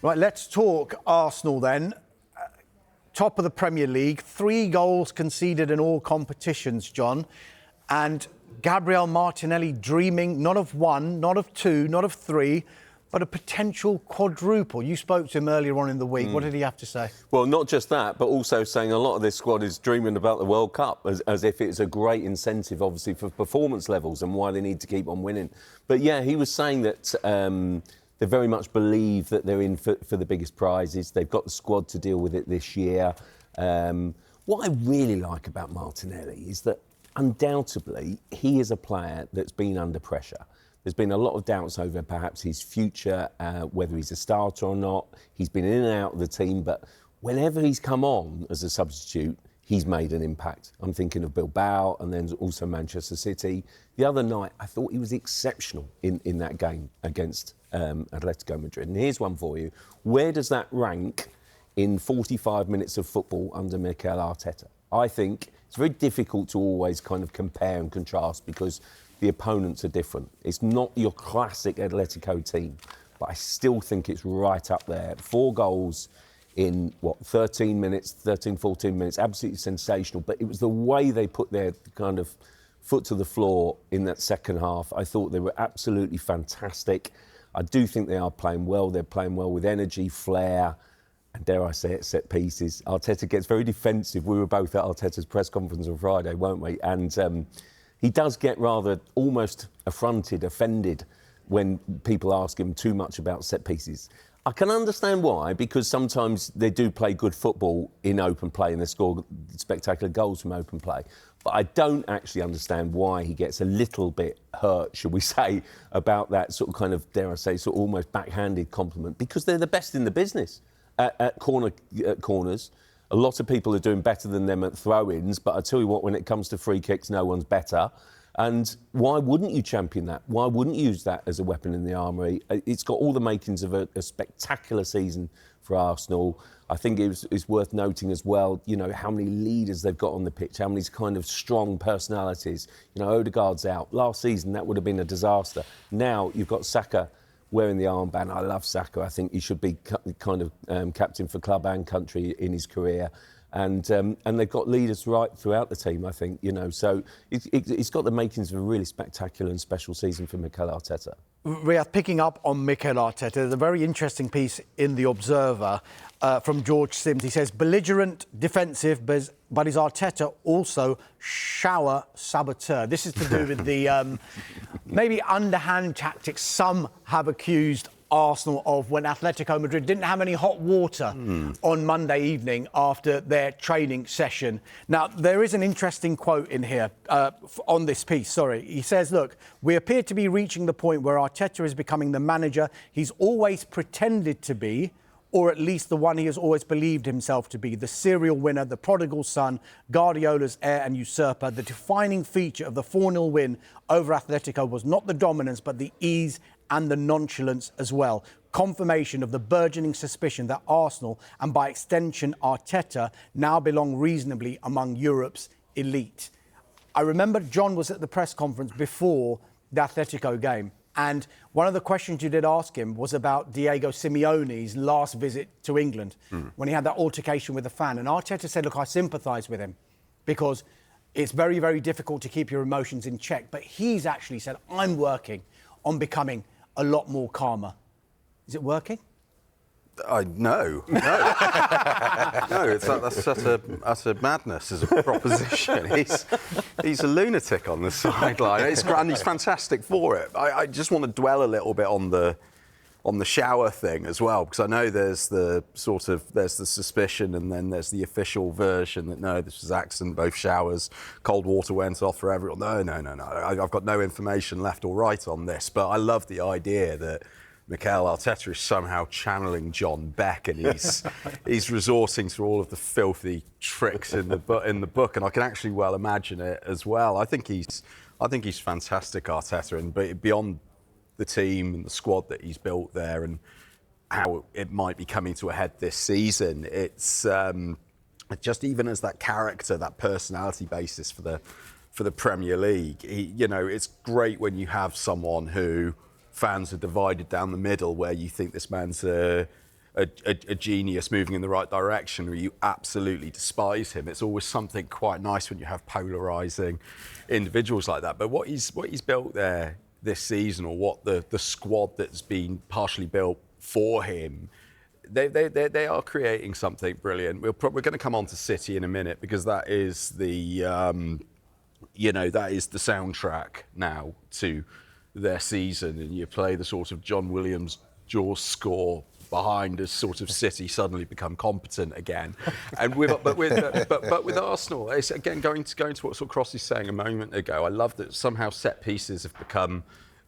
Right, let's talk Arsenal then. Top of the Premier League, 3 goals conceded in all competitions, John. And Gabriel Martinelli dreaming not of 1, not of 2, not of 3, but a potential quadruple. You spoke to him earlier on in the week. What did he have to say? Well, not just that, but also saying a lot of this squad is dreaming about the World Cup as if it's a great incentive, obviously, for performance levels and why they need to keep on winning. But, yeah, he was saying that they very much believe that they're in for the biggest prizes. They've got the squad to deal with it this year. What I really like about Martinelli is that undoubtedly he is a player that's been under pressure. There's been a lot of doubts over perhaps his future, whether he's a starter or not. He's been in and out of the team, but whenever he's come on as a substitute, he's made an impact. I'm thinking of Bilbao and then also Manchester City. The other night, I thought he was exceptional in that game against Atlético Madrid. And here's one for you. Where does that rank in 45 minutes of football under Mikel Arteta? I think it's very difficult to always kind of compare and contrast because the opponents are different. It's not your classic Atletico team, but I still think it's right up there. 4 goals in, 13 minutes, 14 minutes, absolutely sensational. But it was the way they put their kind of foot to the floor in that second half. I thought they were absolutely fantastic. I do think they are playing well. They're playing well with energy, flair, and dare I say it, set pieces. Arteta gets very defensive. We were both at Arteta's press conference on Friday, weren't we? And he does get rather almost affronted, offended when people ask him too much about set pieces. I can understand why, because sometimes they do play good football in open play and they score spectacular goals from open play. But I don't actually understand why he gets a little bit hurt, should we say, about that sort of kind of, dare I say, sort of almost backhanded compliment, because they're the best in the business at corners. A lot of people are doing better than them at throw-ins, but I tell you what, when it comes to free kicks, no one's better. And why wouldn't you champion that? Why wouldn't you use that as a weapon in the armoury? It's got all the makings of a spectacular season for Arsenal. I think it's worth noting as well, you know, how many leaders they've got on the pitch, how many kind of strong personalities. You know, Odegaard's out. Last season, that would have been a disaster. Now you've got Saka wearing the armband. I love Saka. I think he should be kind of captain for club and country in his career. And they've got leaders right throughout the team, I think, you know. So it's got the makings of a really spectacular and special season for Mikel Arteta. Riath, picking up on Mikel Arteta, there's a very interesting piece in The Observer from George Sims. He says, belligerent, defensive, but is Arteta also shower saboteur? This is to do with the maybe underhand tactics some have accused Arsenal of when Atlético Madrid didn't have any hot water on Monday evening after their training session. Now, there is an interesting quote in here on this piece, sorry. He says, look, we appear to be reaching the point where Arteta is becoming the manager he's always pretended to be, or at least the one he has always believed himself to be, the serial winner, the prodigal son, Guardiola's heir and usurper. The defining feature of the 4-0 win over Atletico was not the dominance, but the ease and the nonchalance as well. Confirmation of the burgeoning suspicion that Arsenal, and by extension Arteta, now belong reasonably among Europe's elite. I remember John was at the press conference before the Atletico game, and one of the questions you did ask him was about Diego Simeone's last visit to England, when he had that altercation with a fan. And Arteta said, look, I sympathise with him because it's very, very difficult to keep your emotions in check. But he's actually said, I'm working on becoming a lot more calmer. Is it working? No. No, that's such a madness as a proposition. He's a lunatic on the sideline. And he's fantastic for it. I just want to dwell a little bit on the shower thing as well, because I know there's the suspicion and then there's the official version that no, this was accident, both showers, cold water went off for everyone. No. I've got no information left or right on this, but I love the idea that Mikel Arteta is somehow channeling John Beck and he's resorting to all of the filthy tricks in the book, and I can actually well imagine it as well. I think he's fantastic, Arteta, and beyond the team and the squad that he's built there and how it might be coming to a head this season, it's just even as that character, that personality basis for the Premier League. It's great when you have someone who fans are divided down the middle, where you think this man's a a genius moving in the right direction, or you absolutely despise him. It's always something quite nice when you have polarising individuals like that. But what he's built there this season, or what the squad that's been partially built for him, they are creating something brilliant. We're going to come on to City in a minute, because that is the that is the soundtrack now to their season, and you play the sort of John Williams Jaws score behind as sort of City suddenly become competent again. And with Arsenal, it's again going to what sort of Cross was saying a moment ago. I love that somehow set pieces have become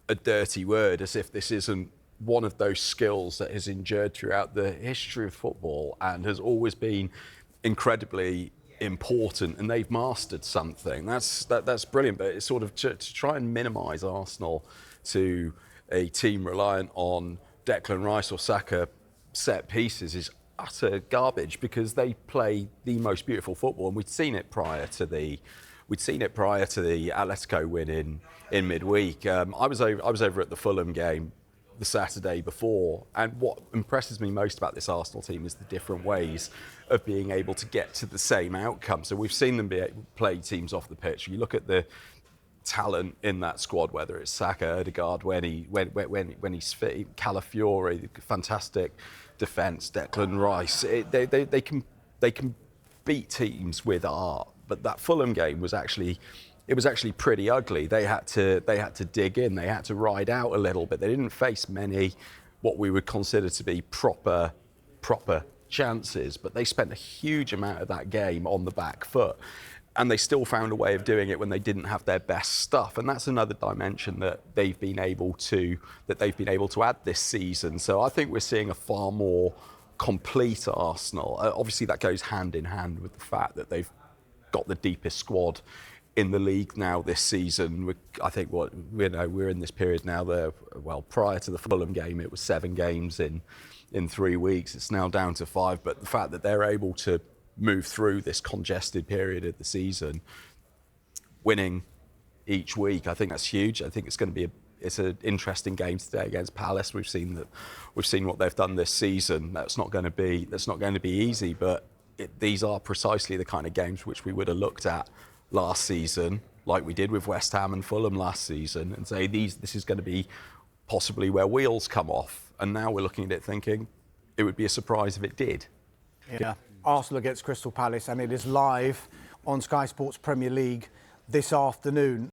a dirty word, as if this isn't one of those skills that has endured throughout the history of football and has always been incredibly important, and they've mastered something. That's brilliant, but it's sort of to try and minimise Arsenal to a team reliant on Declan Rice or Saka set pieces is utter garbage, because they play the most beautiful football, and we'd seen it prior to the Atletico win in midweek. I was over at the Fulham game the Saturday before, and what impresses me most about this Arsenal team is the different ways of being able to get to the same outcome. So we've seen them play teams off the pitch. You look at the talent in that squad, whether it's Saka, Odegaard when he's fit, Calafiori, fantastic defence, Declan Rice. They can beat teams with art. But that Fulham game was actually pretty ugly. They had to dig in. They had to ride out a little bit. They didn't face many what we would consider to be proper chances, but they spent a huge amount of that game on the back foot, and they still found a way of doing it when they didn't have their best stuff. And that's another dimension that they've been able to add this season. So I think we're seeing a far more complete Arsenal. Obviously, that goes hand in hand with the fact that they've got the deepest squad in the league now this season. I think we're in this period now. Prior to the Fulham game, it was 7 games in 3 weeks. It's now down to 5. But the fact that they're able to move through this congested period of the season, winning each week, I think that's huge. I think it's going to be it's an interesting game today against Palace. We've seen what they've done this season. That's not going to be easy, but these are precisely the kind of games which we would have looked at last season, like we did with West Ham and Fulham last season, and say this is going to be possibly where wheels come off. And now we're looking at it thinking it would be a surprise if it did. Yeah. Arsenal against Crystal Palace, and it is live on Sky Sports Premier League this afternoon.